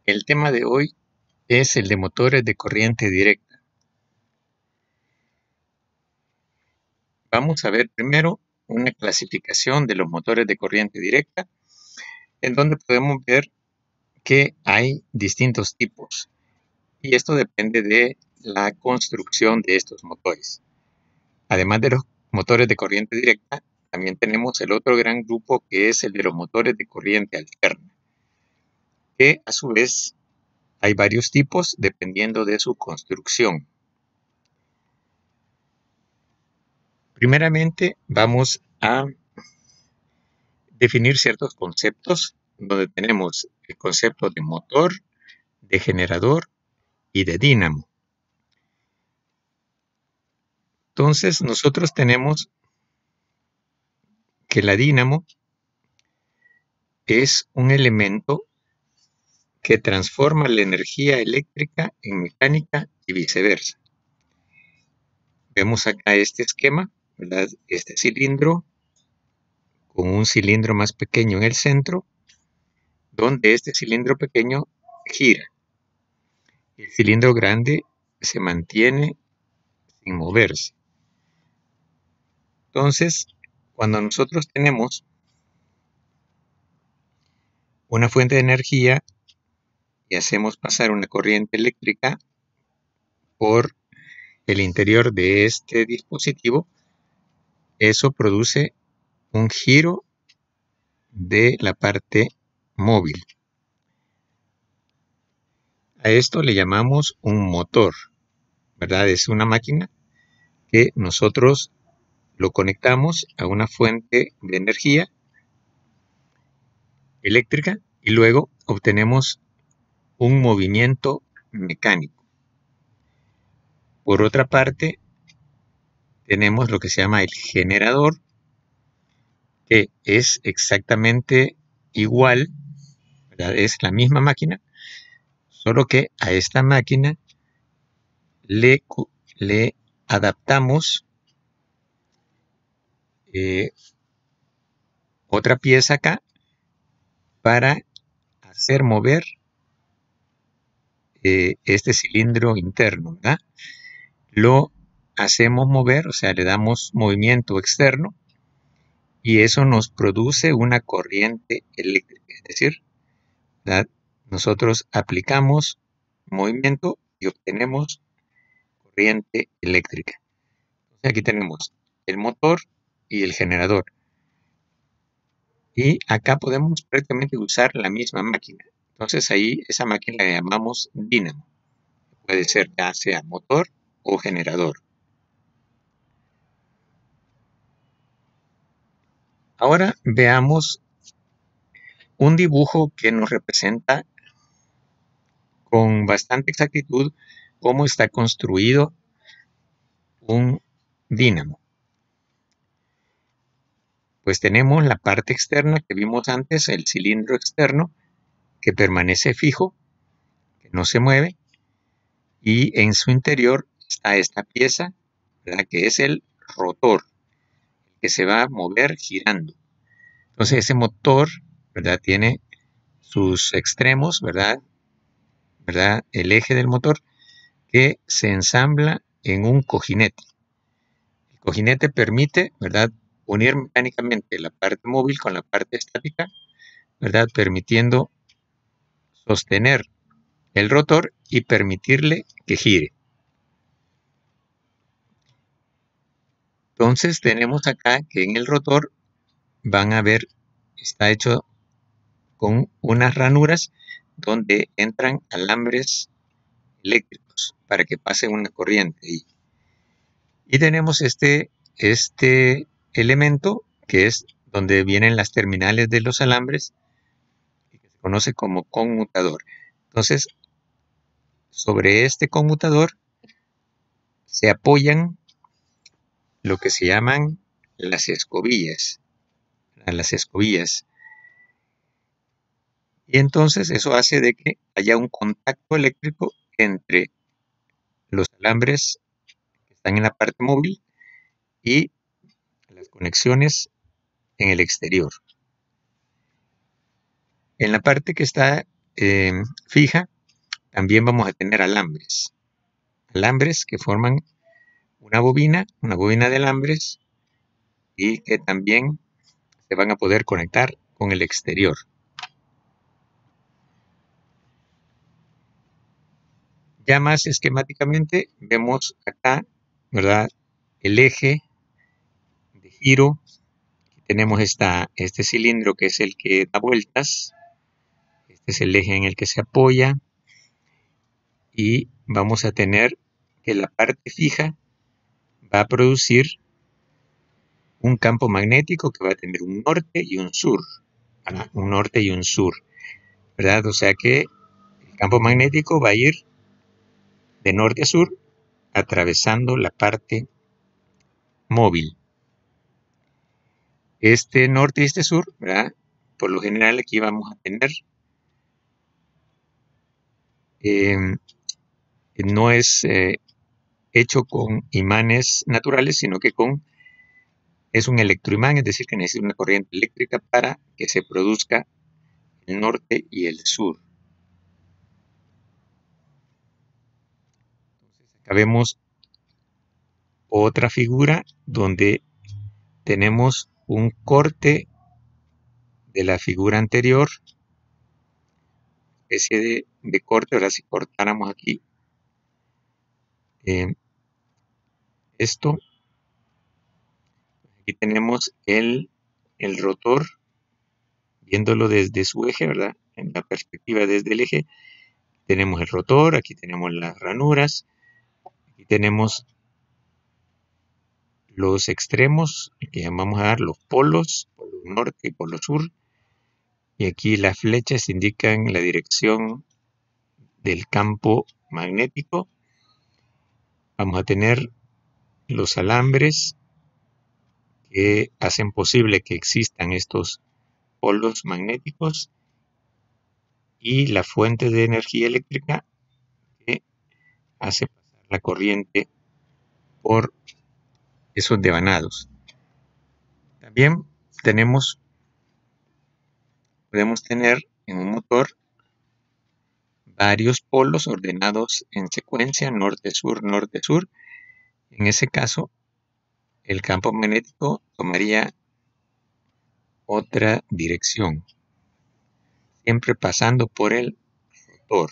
El tema de hoy es el de motores de corriente directa. Vamos a ver primero una clasificación de los motores de corriente directa, en donde podemos ver que hay distintos tipos, y esto depende de la construcción de estos motores. Además de los motores de corriente directa, también tenemos el otro gran grupo, que es el de los motores de corriente alterna, que a su vez hay varios tipos dependiendo de su construcción. Primeramente vamos a definir ciertos conceptos, donde tenemos el concepto de motor, de generador y de dínamo. Entonces nosotros tenemos que la dínamo es un elemento que transforma la energía eléctrica en mecánica y viceversa. Vemos acá este esquema, ¿verdad? Este cilindro con un cilindro más pequeño en el centro, donde este cilindro pequeño gira. El cilindro grande se mantiene sin moverse. Entonces, cuando nosotros tenemos una fuente de energía y hacemos pasar una corriente eléctrica por el interior de este dispositivo, eso produce un giro de la parte móvil. A esto le llamamos un motor, ¿verdad? Es una máquina que nosotros lo conectamos a una fuente de energía eléctrica y luego obtenemos un movimiento mecánico. Por otra parte, tenemos lo que se llama el generador, que es exactamente igual, ¿verdad? Es la misma máquina, solo que a esta máquina le adaptamos otra pieza acá para hacer mover este cilindro interno, ¿verdad? Lo hacemos mover, o sea, le damos movimiento externo y eso nos produce una corriente eléctrica. Es decir, ¿verdad? Nosotros aplicamos movimiento y obtenemos corriente eléctrica. Entonces aquí tenemos el motor y el generador. Y acá podemos prácticamente usar la misma máquina. Entonces ahí esa máquina la llamamos dínamo. Puede ser ya sea motor o generador. Ahora veamos un dibujo que nos representa con bastante exactitud cómo está construido un dínamo. Pues tenemos la parte externa que vimos antes, el cilindro externo, que permanece fijo, que no se mueve, y en su interior está esta pieza, ¿verdad? Que es el rotor, que se va a mover girando. Entonces ese motor, ¿verdad? Tiene sus extremos, ¿verdad? El eje del motor que se ensambla en un cojinete. El cojinete permite, ¿verdad? Unir mecánicamente la parte móvil con la parte estática, ¿verdad? Permitiendo sostener el rotor y permitirle que gire. Entonces tenemos acá que en el rotor van a ver, está hecho con unas ranuras donde entran alambres eléctricos para que pase una corriente ahí. Y tenemos este elemento que es donde vienen las terminales de los alambres, que se conoce como conmutador. Entonces, sobre este conmutador se apoyan lo que se llaman las escobillas. Y entonces eso hace de que haya un contacto eléctrico entre los alambres que están en la parte móvil y las conexiones en el exterior. En la parte que está fija, también vamos a tener alambres. Alambres que forman una bobina de alambres y que también se van a poder conectar con el exterior. Ya más esquemáticamente vemos acá, ¿verdad? El eje de giro. Tenemos este cilindro que es el que da vueltas. Este es el eje en el que se apoya. Y vamos a tener que la parte fija va a producir un campo magnético que va a tener un norte y un sur. Un norte y un sur, ¿verdad? O sea que el campo magnético va a ir de norte a sur atravesando la parte móvil. Este norte y este sur, ¿verdad? Por lo general aquí vamos a tener, no es hecho con imanes naturales, sino que es un electroimán, es decir, que necesita una corriente eléctrica para que se produzca el norte y el sur. Entonces, acá vemos otra figura donde tenemos un corte de la figura anterior, especie de corte. Ahora si cortáramos aquí esto, aquí tenemos el rotor, viéndolo desde su eje, ¿verdad? En la perspectiva desde el eje, tenemos el rotor, aquí tenemos las ranuras, aquí tenemos los extremos, que llamamos a dar los polos, polo norte y polo sur, y aquí las flechas indican la dirección del campo magnético. Vamos a tener los alambres que hacen posible que existan estos polos magnéticos y la fuente de energía eléctrica que hace pasar la corriente por esos devanados. También podemos tener en un motor varios polos ordenados en secuencia, norte-sur, norte-sur. En ese caso, el campo magnético tomaría otra dirección, siempre pasando por el rotor.